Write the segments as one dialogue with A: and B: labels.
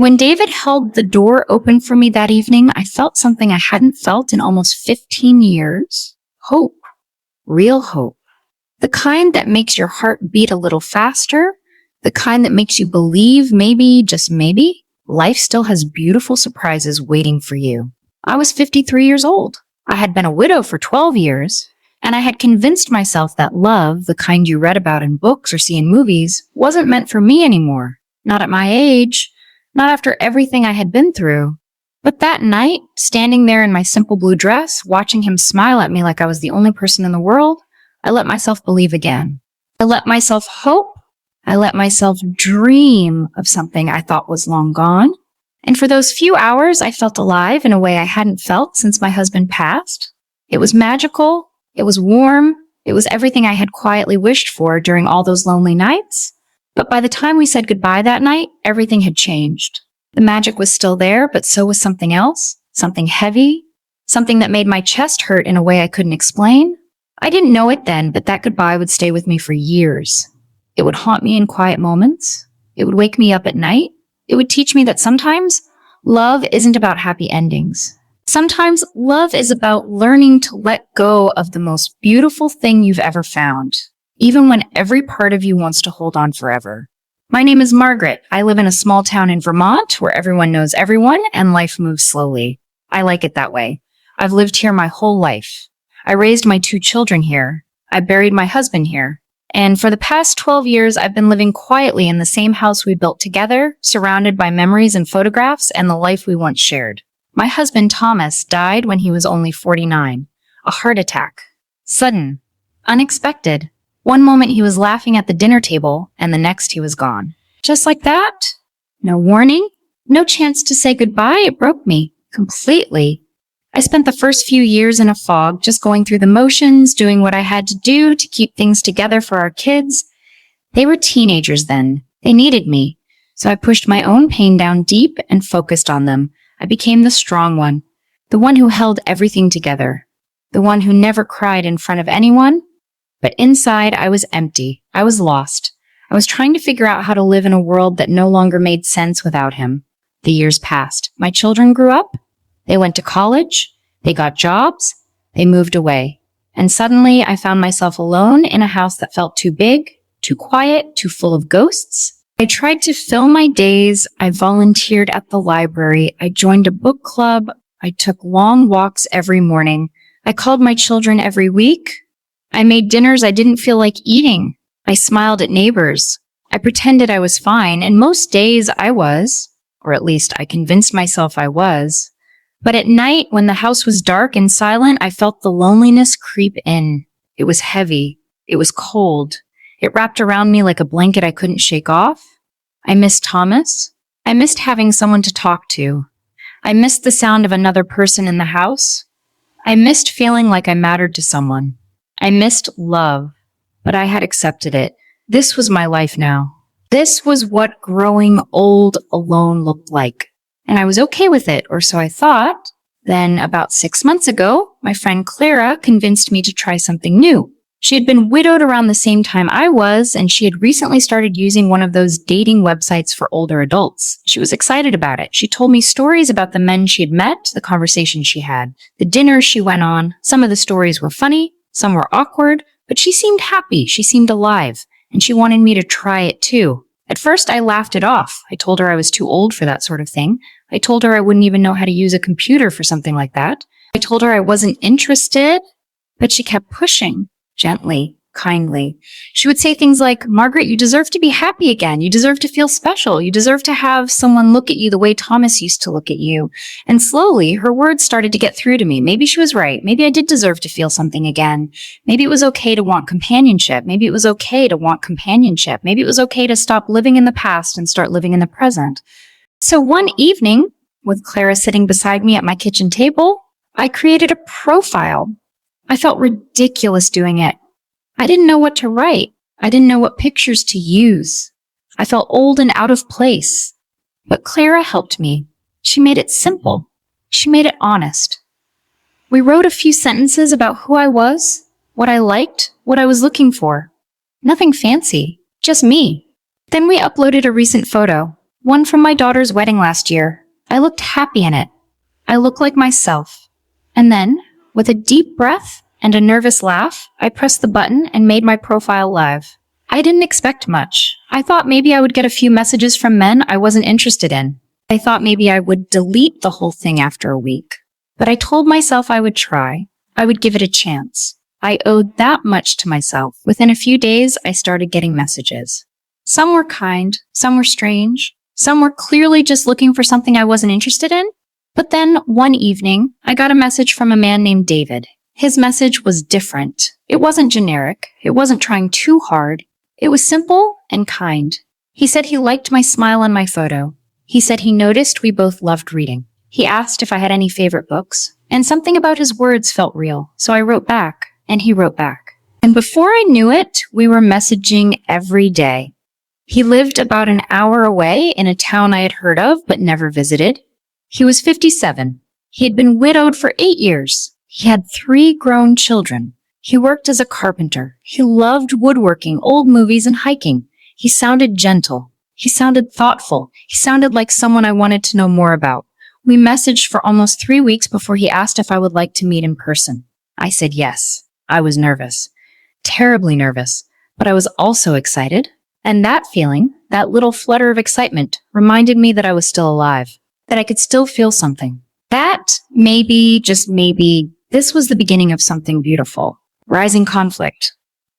A: When David held the door open for me that evening, I felt something I hadn't felt in almost 15 years. Hope. Real hope. The kind that makes your heart beat a little faster. The kind that makes you believe maybe, just maybe, life still has beautiful surprises waiting for you. I was 53 years old. I had been a widow for 12 years, and I had convinced myself that love, the kind you read about in books or see in movies, wasn't meant for me anymore. Not at my age. Not after everything I had been through. But that night, standing there in my simple blue dress, watching him smile at me like I was the only person in the world, I let myself believe again. I let myself hope. I let myself dream of something I thought was long gone. And for those few hours, I felt alive in a way I hadn't felt since my husband passed. It was magical. It was warm. It was everything I had quietly wished for during all those lonely nights. But by the time we said goodbye that night, everything had changed. The magic was still there, but so was something else, something heavy, something that made my chest hurt in a way I couldn't explain. I didn't know it then, but that goodbye would stay with me for years. It would haunt me in quiet moments. It would wake me up at night. It would teach me that sometimes love isn't about happy endings. Sometimes love is about learning to let go of the most beautiful thing you've ever found, even when every part of you wants to hold on forever. My name is Margaret. I live in a small town in Vermont where everyone knows everyone and life moves slowly. I like it that way. I've lived here my whole life. I raised my 2 children here. I buried my husband here. And for the past 12 years, I've been living quietly in the same house we built together, surrounded by memories and photographs and the life we once shared. My husband, Thomas, died when he was only 49. A heart attack. Sudden. Unexpected. One moment he was laughing at the dinner table, and the next he was gone. Just like that? No warning? No chance to say goodbye? It broke me. Completely. I spent the first few years in a fog, just going through the motions, doing what I had to do to keep things together for our kids. They were teenagers then. They needed me. So I pushed my own pain down deep and focused on them. I became the strong one. The one who held everything together. The one who never cried in front of anyone. But inside, I was empty. I was lost. I was trying to figure out how to live in a world that no longer made sense without him. The years passed. My children grew up. They went to college. They got jobs. They moved away. And suddenly, I found myself alone in a house that felt too big, too quiet, too full of ghosts. I tried to fill my days. I volunteered at the library. I joined a book club. I took long walks every morning. I called my children every week. I made dinners I didn't feel like eating. I smiled at neighbors. I pretended I was fine, and most days I was, or at least I convinced myself I was. But at night, when the house was dark and silent, I felt the loneliness creep in. It was heavy. It was cold. It wrapped around me like a blanket I couldn't shake off. I missed Thomas. I missed having someone to talk to. I missed the sound of another person in the house. I missed feeling like I mattered to someone. I missed love, but I had accepted it. This was my life now. This was what growing old alone looked like. And I was okay with it, or so I thought. Then, about 6 months ago, my friend Clara convinced me to try something new. She had been widowed around the same time I was, and she had recently started using one of those dating websites for older adults. She was excited about it. She told me stories about the men she had met, the conversations she had, the dinners she went on. Some of the stories were funny. Some were awkward, but she seemed happy, she seemed alive, and she wanted me to try it too. At first, I laughed it off. I told her I was too old for that sort of thing. I told her I wouldn't even know how to use a computer for something like that. I told her I wasn't interested, but she kept pushing, gently, kindly. She would say things like, "Margaret, you deserve to be happy again. You deserve to feel special. You deserve to have someone look at you the way Thomas used to look at you." And slowly, her words started to get through to me. Maybe she was right. Maybe I did deserve to feel something again. Maybe it was okay to want companionship. Maybe it was okay to want companionship. Maybe it was okay to stop living in the past and start living in the present. So one evening, with Clara sitting beside me at my kitchen table, I created a profile. I felt ridiculous doing it. I didn't know what to write. I didn't know what pictures to use. I felt old and out of place. But Clara helped me. She made it simple. She made it honest. We wrote a few sentences about who I was, what I liked, what I was looking for. Nothing fancy, just me. Then we uploaded a recent photo. One from my daughter's wedding last year. I looked happy in it. I looked like myself. And then, with a deep breath and a nervous laugh, I pressed the button and made my profile live. I didn't expect much. I thought maybe I would get a few messages from men I wasn't interested in. I thought maybe I would delete the whole thing after a week. But I told myself I would try. I would give it a chance. I owed that much to myself. Within a few days, I started getting messages. Some were kind, some were strange, some were clearly just looking for something I wasn't interested in. But then, one evening, I got a message from a man named David. His message was different. It wasn't generic. It wasn't trying too hard. It was simple and kind. He said he liked my smile on my photo. He said he noticed we both loved reading. He asked if I had any favorite books, and something about his words felt real, so I wrote back, and he wrote back. And before I knew it, we were messaging every day. He lived about an hour away in a town I had heard of but never visited. He was 57. He had been widowed for 8 years. He had 3 grown children. He worked as a carpenter. He loved woodworking, old movies, and hiking. He sounded gentle. He sounded thoughtful. He sounded like someone I wanted to know more about. We messaged for almost 3 weeks before he asked if I would like to meet in person. I said yes. I was nervous. Terribly nervous. But I was also excited. And that feeling, that little flutter of excitement, reminded me that I was still alive. That I could still feel something. That, maybe, just maybe, this was the beginning of something beautiful. Rising conflict.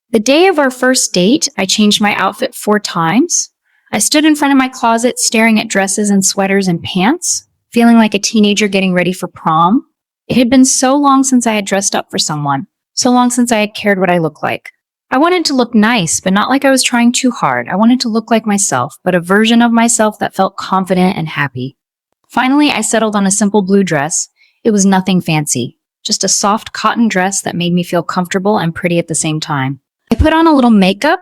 A: The day of our first date, I changed my outfit 4 times. I stood in front of my closet staring at dresses and sweaters and pants, feeling like a teenager getting ready for prom. It had been so long since I had dressed up for someone, so long since I had cared what I looked like. I wanted to look nice, but not like I was trying too hard. I wanted to look like myself, but a version of myself that felt confident and happy. Finally, I settled on a simple blue dress. It was nothing fancy, just a soft cotton dress that made me feel comfortable and pretty at the same time. I put on a little makeup,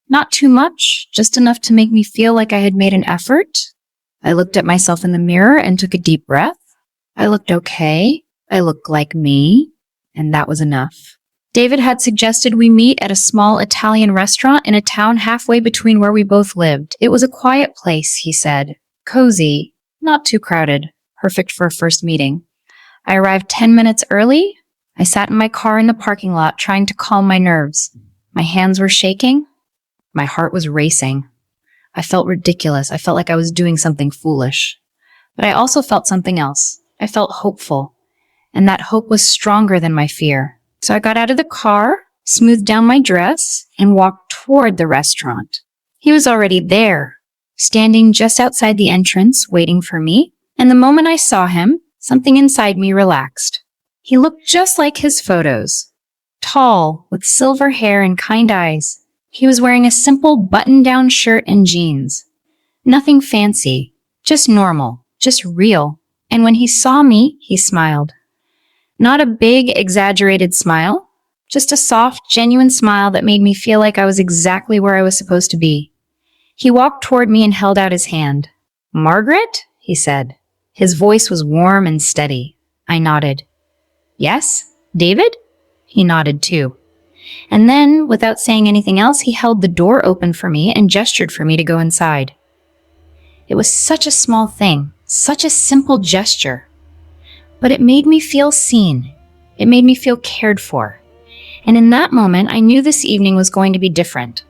A: not too much, just enough to make me feel like I had made an effort. I looked at myself in the mirror and took a deep breath. I looked okay. I looked like me, and that was enough. David had suggested we meet at a small Italian restaurant in a town halfway between where we both lived. It was a quiet place, he said. Cozy. Not too crowded. Perfect for a first meeting. I arrived 10 minutes early. I sat in my car in the parking lot trying to calm my nerves. My hands were shaking. My heart was racing. I felt ridiculous. I felt like I was doing something foolish. But I also felt something else. I felt hopeful. And that hope was stronger than my fear. So I got out of the car, smoothed down my dress, and walked toward the restaurant. He was already there, standing just outside the entrance, waiting for me. And the moment I saw him, something inside me relaxed. He looked just like his photos. Tall, with silver hair and kind eyes. He was wearing a simple button-down shirt and jeans. Nothing fancy, just normal, just real. And when he saw me, he smiled. Not a big, exaggerated smile, just a soft, genuine smile that made me feel like I was exactly where I was supposed to be. He walked toward me and held out his hand. "Margaret?" he said. His voice was warm and steady. I nodded. "Yes? David?" He nodded too. And then, without saying anything else, he held the door open for me and gestured for me to go inside. It was such a small thing, such a simple gesture. But it made me feel seen. It made me feel cared for. And in that moment, I knew this evening was going to be different.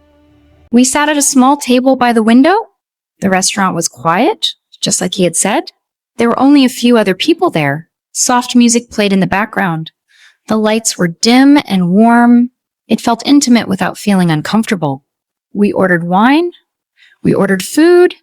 A: We sat at a small table by the window. The restaurant was quiet, just like he had said. There were only a few other people there. Soft music played in the background. The lights were dim and warm. It felt intimate without feeling uncomfortable. We ordered wine. We ordered food.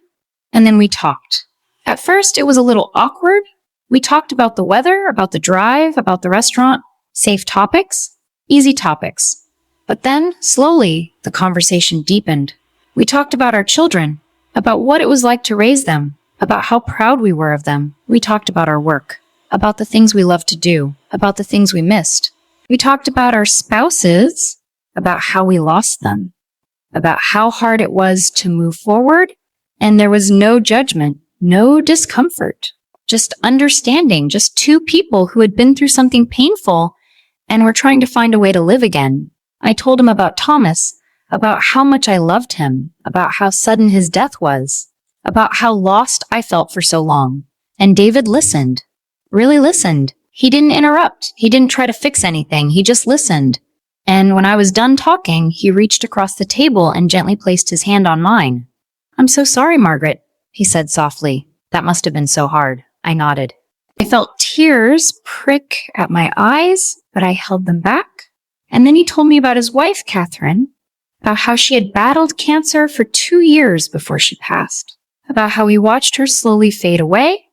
A: And then we talked. At first, it was a little awkward. We talked about the weather, about the drive, about the restaurant, safe topics, easy topics. But then, slowly, the conversation deepened. We talked about our children, about what it was like to raise them, about how proud we were of them. We talked about our work, about the things we loved to do, about the things we missed. We talked about our spouses, about how we lost them, about how hard it was to move forward, and there was no judgment, no discomfort. Just understanding, just 2 people who had been through something painful and were trying to find a way to live again. I told him about Thomas, about how much I loved him, about how sudden his death was, about how lost I felt for so long. And David listened, really listened. He didn't interrupt. He didn't try to fix anything. He just listened. And when I was done talking, he reached across the table and gently placed his hand on mine. "I'm so sorry, Margaret," he said softly. "That must have been so hard." I nodded. I felt tears prick at my eyes, but I held them back. And then he told me about his wife, Catherine, about how she had battled cancer for 2 years before she passed, about how he watched her slowly fade away,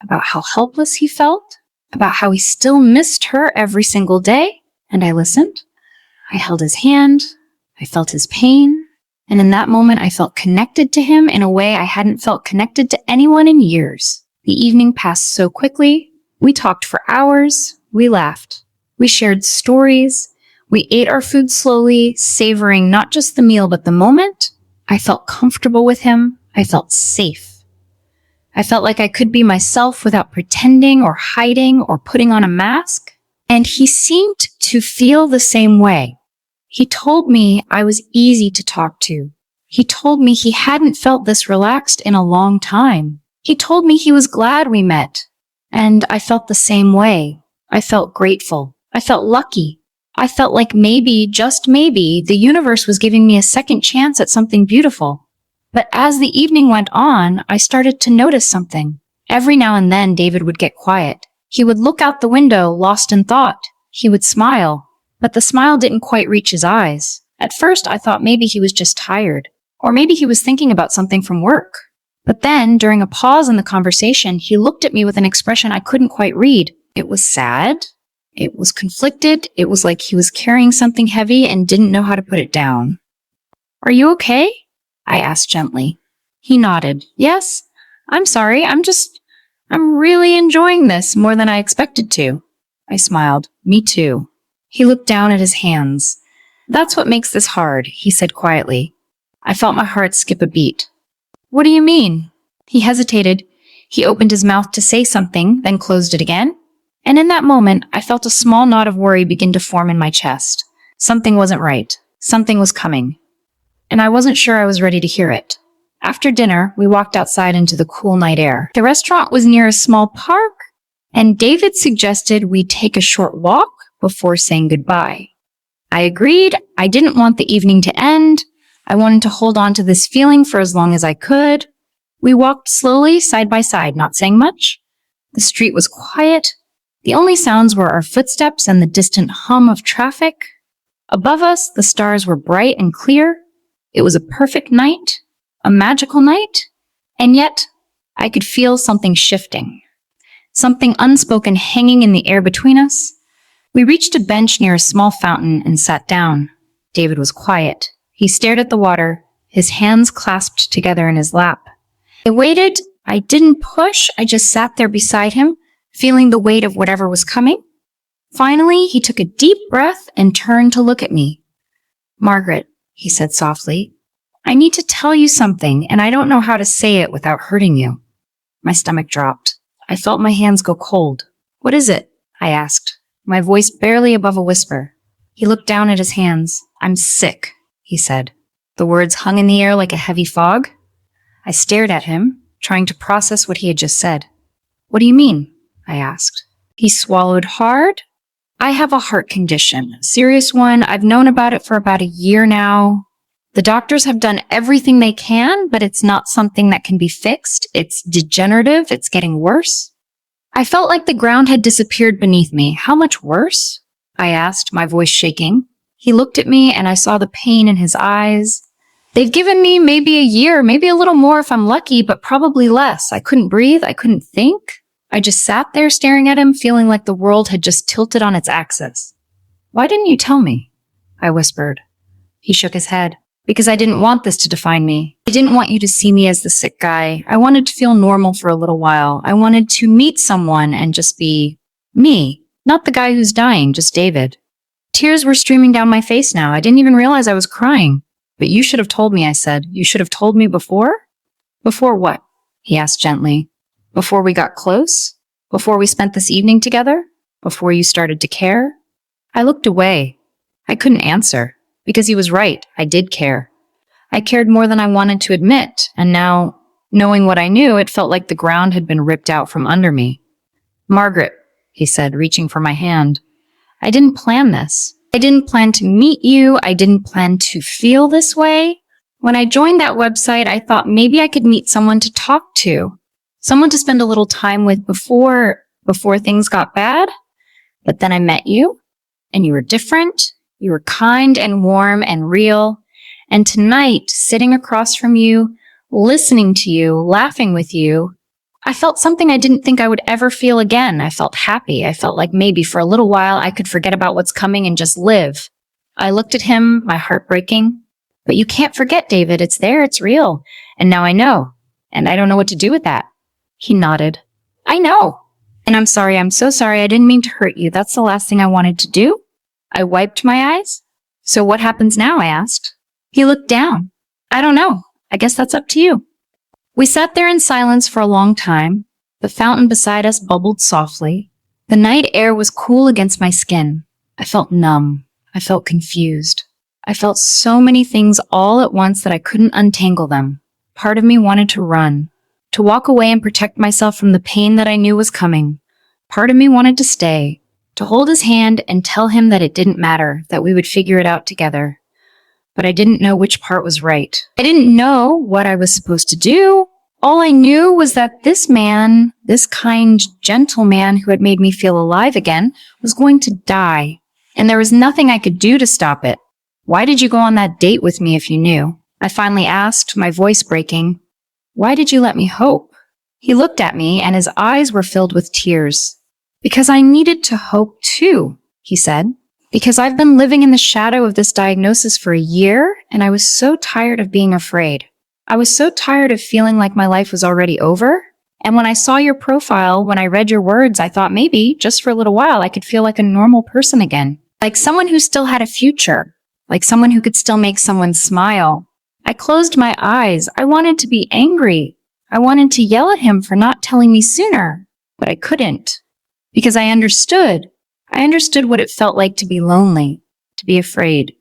A: about how helpless he felt, about how he still missed her every single day. And I listened. I held his hand. I felt his pain. And in that moment, I felt connected to him in a way I hadn't felt connected to anyone in years. The evening passed so quickly. We talked for hours. We laughed. We shared stories. We ate our food slowly, savoring not just the meal, but the moment. I felt comfortable with him. I felt safe. I felt like I could be myself without pretending or hiding or putting on a mask. And he seemed to feel the same way. He told me I was easy to talk to. He told me he hadn't felt this relaxed in a long time. He told me he was glad we met. And I felt the same way. I felt grateful. I felt lucky. I felt like maybe, just maybe, the universe was giving me a second chance at something beautiful. But as the evening went on, I started to notice something. Every now and then, David would get quiet. He would look out the window, lost in thought. He would smile. But the smile didn't quite reach his eyes. At first, I thought maybe he was just tired. Or maybe he was thinking about something from work. But then, during a pause in the conversation, he looked at me with an expression I couldn't quite read. It was sad. It was conflicted. It was like he was carrying something heavy and didn't know how to put it down. "Are you okay?" I asked gently. He nodded. "Yes, I'm sorry. I'm really enjoying this more than I expected to." I smiled. "Me too." He looked down at his hands. "That's what makes this hard," he said quietly. I felt my heart skip a beat. "What do you mean?" He hesitated. He opened his mouth to say something, then closed it again. And in that moment, I felt a small knot of worry begin to form in my chest. Something wasn't right. Something was coming. And I wasn't sure I was ready to hear it. After dinner, we walked outside into the cool night air. The restaurant was near a small park, and David suggested we take a short walk before saying goodbye. I agreed. I didn't want the evening to end. I wanted to hold on to this feeling for as long as I could. We walked slowly, side by side, not saying much. The street was quiet. The only sounds were our footsteps and the distant hum of traffic. Above us, the stars were bright and clear. It was a perfect night, a magical night, and yet I could feel something shifting, something unspoken hanging in the air between us. We reached a bench near a small fountain and sat down. David was quiet. He stared at the water, his hands clasped together in his lap. I waited. I didn't push. I just sat there beside him, feeling the weight of whatever was coming. Finally, he took a deep breath and turned to look at me. "Margaret," he said softly, "I need to tell you something, and I don't know how to say it without hurting you." My stomach dropped. I felt my hands go cold. "What is it?" I asked, my voice barely above a whisper. He looked down at his hands. "I'm sick," he said. The words hung in the air like a heavy fog. I stared at him, trying to process what he had just said. "What do you mean?" I asked. He swallowed hard. "I have a heart condition, a serious one. I've known about it for about a year now. The doctors have done everything they can, but it's not something that can be fixed. It's degenerative. It's getting worse." I felt like the ground had disappeared beneath me. "How much worse?" I asked, my voice shaking. He looked at me and I saw the pain in his eyes. "They've given me maybe a year, maybe a little more if I'm lucky, but probably less. I couldn't breathe. I couldn't think. I just sat there staring at him, feeling like the world had just tilted on its axis. "Why didn't you tell me?" I whispered. He shook his head. "Because I didn't want this to define me. I didn't want you to see me as the sick guy. I wanted to feel normal for a little while. I wanted to meet someone and just be me. Not the guy who's dying, just David." Tears were streaming down my face now. I didn't even realize I was crying. "But you should have told me," I said. "You should have told me before?" "Before what?" he asked gently. "Before we got close? Before we spent this evening together? Before you started to care?" I looked away. I couldn't answer. Because he was right. I did care. I cared more than I wanted to admit, and now Knowing what I knew, it felt like the ground had been ripped out from under me. Margaret, he said, reaching for my hand. I didn't plan this. I didn't plan to meet you. I didn't plan to feel this way. When I joined that website, I thought maybe I could meet someone to talk to, someone to spend a little time with before things got bad. But then I met you, and you were different. You were kind and warm and real. And tonight, sitting across from you, listening to you, laughing with you, I felt something I didn't think I would ever feel again. I felt happy. I felt like maybe for a little while I could forget about what's coming and just live. I looked at him, my heart breaking. But you can't forget, David. It's there. It's real. And now I know. And I don't know what to do with that. He nodded. I know. And I'm sorry. I'm so sorry. I didn't mean to hurt you. That's the last thing I wanted to do. I wiped my eyes. So what happens now? I asked. He looked down. I don't know. I guess that's up to you. We sat there in silence for a long time. The fountain beside us bubbled softly. The night air was cool against my skin. I felt numb. I felt confused. I felt so many things all at once that I couldn't untangle them. Part of me wanted to run, to walk away and protect myself from the pain that I knew was coming. Part of me wanted to stay, to hold his hand and tell him that it didn't matter, that we would figure it out together. But I didn't know which part was right. I didn't know what I was supposed to do. All I knew was that this man, this kind, gentle man who had made me feel alive again, was going to die. And there was nothing I could do to stop it. Why did you go on that date with me if you knew? I finally asked, my voice breaking. Why did you let me hope? He looked at me and his eyes were filled with tears. Because I needed to hope too, he said. Because I've been living in the shadow of this diagnosis for a year and I was so tired of being afraid. I was so tired of feeling like my life was already over. And when I saw your profile, when I read your words, I thought maybe, just for a little while, I could feel like a normal person again. Like someone who still had a future. Like someone who could still make someone smile. I closed my eyes. I wanted to be angry. I wanted to yell at him for not telling me sooner, but I couldn't. Because I understood. I understood what it felt like to be lonely, to be afraid,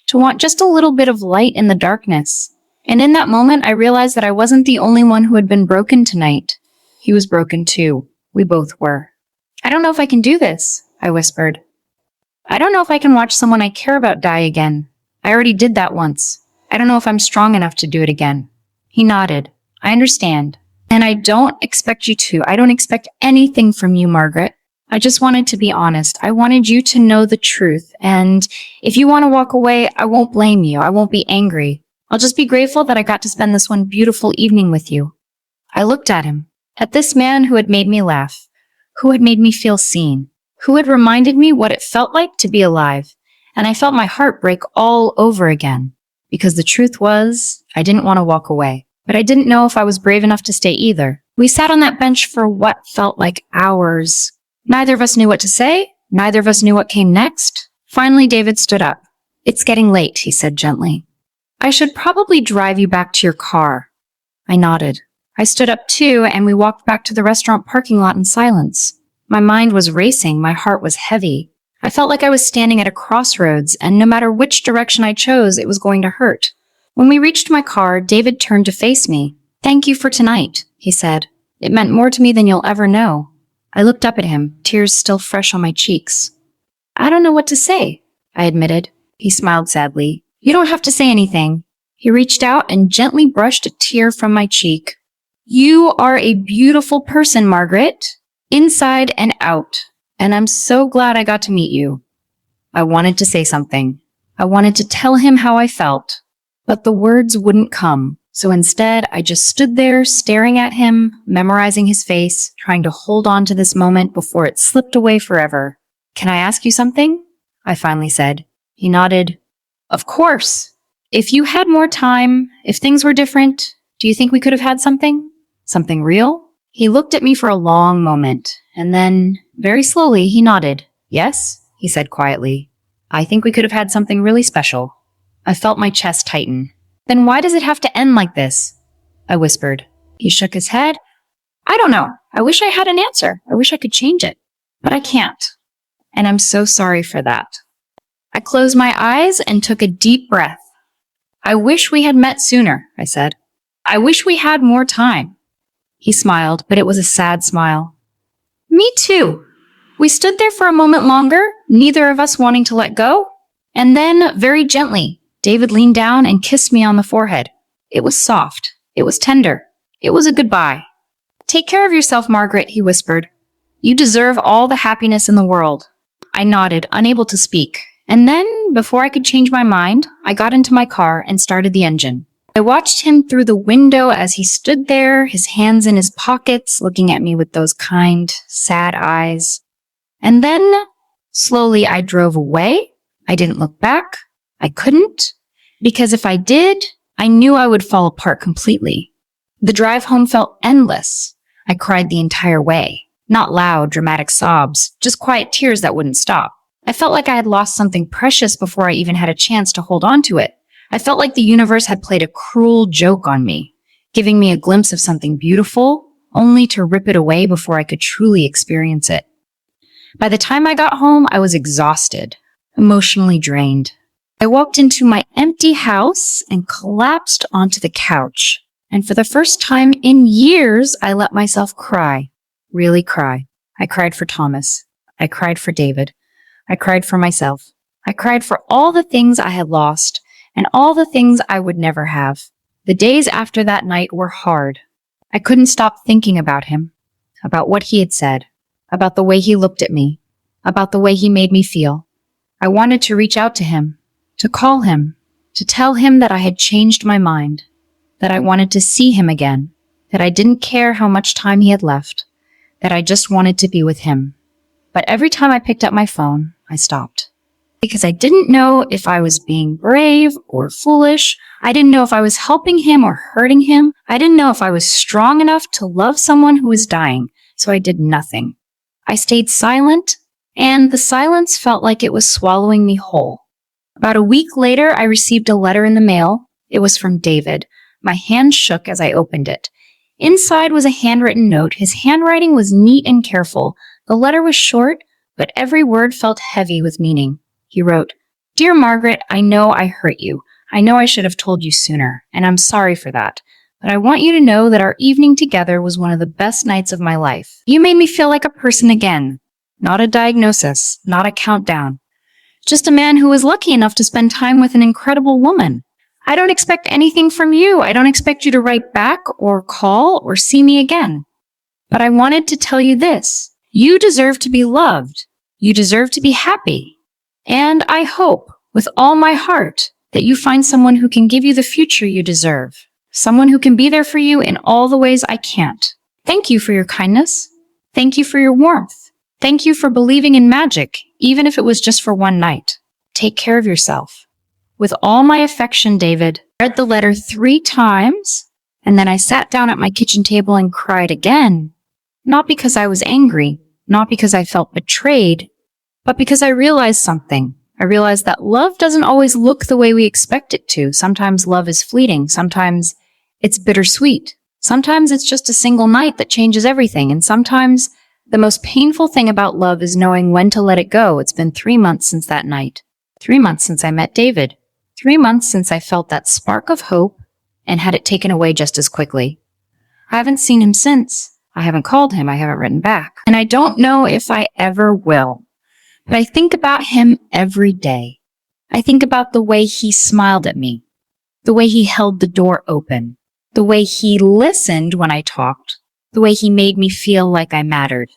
A: to want just a little bit of light in the darkness. And in that moment, I realized that I wasn't the only one who had been broken tonight. He was broken too. We both were. I don't know if I can do this, I whispered. I don't know if I can watch someone I care about die again. I already did that once. I don't know if I'm strong enough to do it again. He nodded. I understand. And I don't expect you to. I don't expect anything from you, Margaret. I just wanted to be honest. I wanted you to know the truth. And if you want to walk away, I won't blame you. I won't be angry. I'll just be grateful that I got to spend this one beautiful evening with you. I looked at him, at this man who had made me laugh, who had made me feel seen, who had reminded me what it felt like to be alive. And I felt my heart break all over again. Because the truth was, I didn't want to walk away. But I didn't know if I was brave enough to stay either. We sat on that bench for what felt like hours. Neither of us knew what to say. Neither of us knew what came next. Finally, David stood up. It's getting late, he said gently. I should probably drive you back to your car. I nodded. I stood up too, and we walked back to the restaurant parking lot in silence. My mind was racing. My heart was heavy. I felt like I was standing at a crossroads, and no matter which direction I chose, it was going to hurt. When we reached my car, David turned to face me. Thank you for tonight, he said. It meant more to me than you'll ever know. I looked up at him, tears still fresh on my cheeks. I don't know what to say, I admitted. He smiled sadly. You don't have to say anything. He reached out and gently brushed a tear from my cheek. You are a beautiful person, Margaret, inside and out, and I'm so glad I got to meet you. I wanted to say something. I wanted to tell him how I felt, but the words wouldn't come. So instead, I just stood there staring at him, memorizing his face, trying to hold on to this moment before it slipped away forever. Can I ask you something? I finally said. He nodded. Of course. If you had more time, if things were different, do you think we could have had something? Something real? He looked at me for a long moment, and then, very slowly, he nodded. Yes, he said quietly. I think we could have had something really special. I felt my chest tighten. Then why does it have to end like this? I whispered. He shook his head. I don't know. I wish I had an answer. I wish I could change it. But I can't. And I'm so sorry for that. I closed my eyes and took a deep breath. I wish we had met sooner, I said. I wish we had more time. He smiled, but it was a sad smile. Me too. We stood there for a moment longer, neither of us wanting to let go. And then, very gently, David leaned down and kissed me on the forehead. It was soft. It was tender. It was a goodbye. Take care of yourself, Margaret, he whispered. You deserve all the happiness in the world. I nodded, unable to speak. And then, before I could change my mind, I got into my car and started the engine. I watched him through the window as he stood there, his hands in his pockets, looking at me with those kind, sad eyes. And then, slowly, I drove away. I didn't look back. I couldn't. Because if I did, I knew I would fall apart completely. The drive home felt endless. I cried the entire way. Not loud, dramatic sobs, just quiet tears that wouldn't stop. I felt like I had lost something precious before I even had a chance to hold on to it. I felt like the universe had played a cruel joke on me, giving me a glimpse of something beautiful, only to rip it away before I could truly experience it. By the time I got home, I was exhausted, emotionally drained. I walked into my empty house and collapsed onto the couch. And for the first time in years, I let myself cry, really cry. I cried for Thomas. I cried for David. I cried for myself. I cried for all the things I had lost and all the things I would never have. The days after that night were hard. I couldn't stop thinking about him, about what he had said, about the way he looked at me, about the way he made me feel. I wanted to reach out to him, to call him, to tell him that I had changed my mind, that I wanted to see him again, that I didn't care how much time he had left, that I just wanted to be with him. But every time I picked up my phone, I stopped. Because I didn't know if I was being brave or foolish. I didn't know if I was helping him or hurting him. I didn't know if I was strong enough to love someone who was dying, so I did nothing. I stayed silent, and the silence felt like it was swallowing me whole. About a week later, I received a letter in the mail. It was from David. My hand shook as I opened it. Inside was a handwritten note. His handwriting was neat and careful. The letter was short, but every word felt heavy with meaning. He wrote, Dear Margaret, I know I hurt you. I know I should have told you sooner, and I'm sorry for that. But I want you to know that our evening together was one of the best nights of my life. You made me feel like a person again. Not a diagnosis, not a countdown. Just a man who was lucky enough to spend time with an incredible woman. I don't expect anything from you. I don't expect you to write back or call or see me again. But I wanted to tell you this. You deserve to be loved. You deserve to be happy. And I hope, with all my heart, that you find someone who can give you the future you deserve. Someone who can be there for you in all the ways I can't. Thank you for your kindness. Thank you for your warmth. Thank you for believing in magic, even if it was just for one night. Take care of yourself. With all my affection, David. I read the letter 3 times, and then I sat down at my kitchen table and cried again. Not because I was angry, not because I felt betrayed, but because I realized something. I realized that love doesn't always look the way we expect it to. Sometimes love is fleeting. Sometimes it's bittersweet. Sometimes it's just a single night that changes everything. And sometimes the most painful thing about love is knowing when to let it go. It's been 3 months since that night. 3 months since I met David. 3 months since I felt that spark of hope and had it taken away just as quickly. I haven't seen him since. I haven't called him. I haven't written back. And I don't know if I ever will. But I think about him every day. I think about the way he smiled at me, the way he held the door open, the way he listened when I talked, the way he made me feel like I mattered.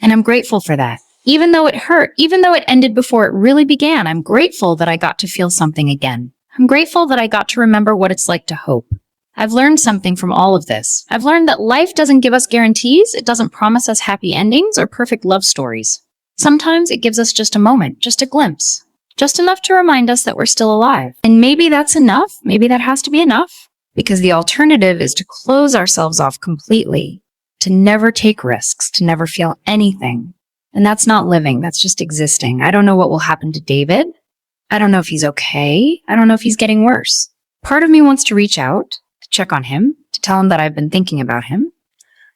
A: And I'm grateful for that. Even though it hurt, even though it ended before it really began, I'm grateful that I got to feel something again. I'm grateful that I got to remember what it's like to hope. I've learned something from all of this. I've learned that life doesn't give us guarantees. It doesn't promise us happy endings or perfect love stories. Sometimes it gives us just a moment, just a glimpse, just enough to remind us that we're still alive. And maybe that's enough. Maybe that has to be enough. Because the alternative is to close ourselves off completely, to never take risks, to never feel anything. And that's not living. That's just existing. I don't know what will happen to David. I don't know if he's okay. I don't know if he's getting worse. Part of me wants to reach out, to check on him, to tell him that I've been thinking about him.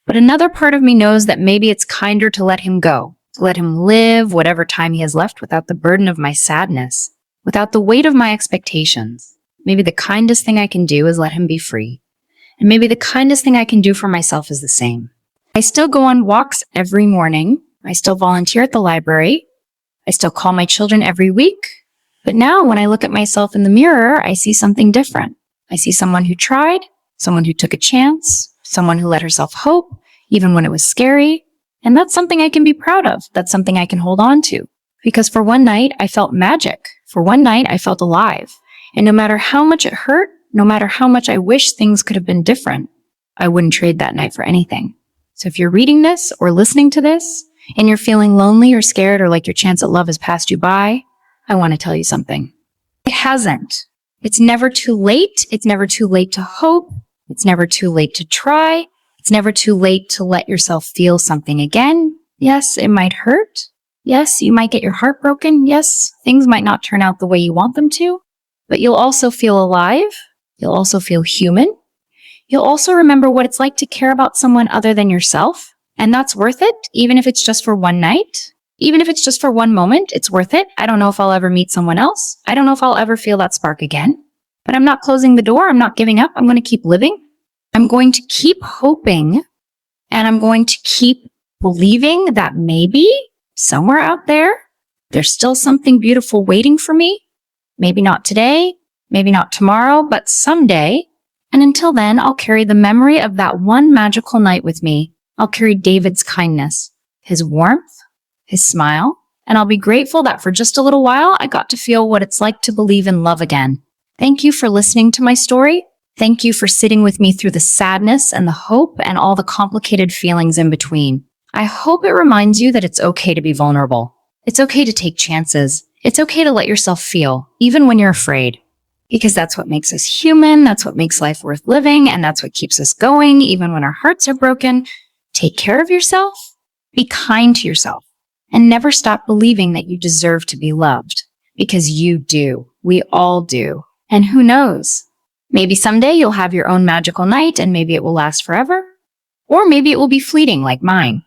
A: But another part of me knows that maybe it's kinder to let him go. To let him live whatever time he has left without the burden of my sadness, without the weight of my expectations. Maybe the kindest thing I can do is let him be free. And maybe the kindest thing I can do for myself is the same. I still go on walks every morning. I still volunteer at the library. I still call my children every week. But now when I look at myself in the mirror, I see something different. I see someone who tried, someone who took a chance, someone who let herself hope, even when it was scary. And that's something I can be proud of. That's something I can hold on to. Because for one night, I felt magic. For one night, I felt alive. And no matter how much it hurt, no matter how much I wish things could have been different, I wouldn't trade that night for anything. So if you're reading this or listening to this, and you're feeling lonely or scared or like your chance at love has passed you by, I want to tell you something. It hasn't. It's never too late. It's never too late to hope. It's never too late to try. It's never too late to let yourself feel something again. Yes, it might hurt. Yes, you might get your heart broken. Yes, things might not turn out the way you want them to, but you'll also feel alive. You'll also feel human. You'll also remember what it's like to care about someone other than yourself. And that's worth it, even if it's just for one night. Even if it's just for one moment, it's worth it. I don't know if I'll ever meet someone else. I don't know if I'll ever feel that spark again. But I'm not closing the door. I'm not giving up. I'm going to keep living. I'm going to keep hoping. And I'm going to keep believing that maybe somewhere out there, there's still something beautiful waiting for me. Maybe not today, maybe not tomorrow, but someday. And until then, I'll carry the memory of that one magical night with me. I'll carry David's kindness, his warmth, his smile, and I'll be grateful that for just a little while, I got to feel what it's like to believe in love again. Thank you for listening to my story. Thank you for sitting with me through the sadness and the hope and all the complicated feelings in between. I hope it reminds you that it's okay to be vulnerable. It's okay to take chances. It's okay to let yourself feel, even when you're afraid. Because that's what makes us human, that's what makes life worth living, and that's what keeps us going, even when our hearts are broken. Take care of yourself, be kind to yourself, and never stop believing that you deserve to be loved. Because you do. We all do. And who knows? Maybe someday you'll have your own magical night, and maybe it will last forever. Or maybe it will be fleeting like mine.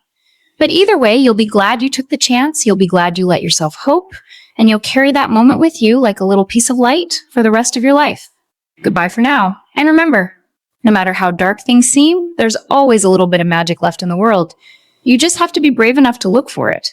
A: But either way, you'll be glad you took the chance, you'll be glad you let yourself hope, and you'll carry that moment with you like a little piece of light for the rest of your life. Goodbye for now. And remember, no matter how dark things seem, there's always a little bit of magic left in the world. You just have to be brave enough to look for it.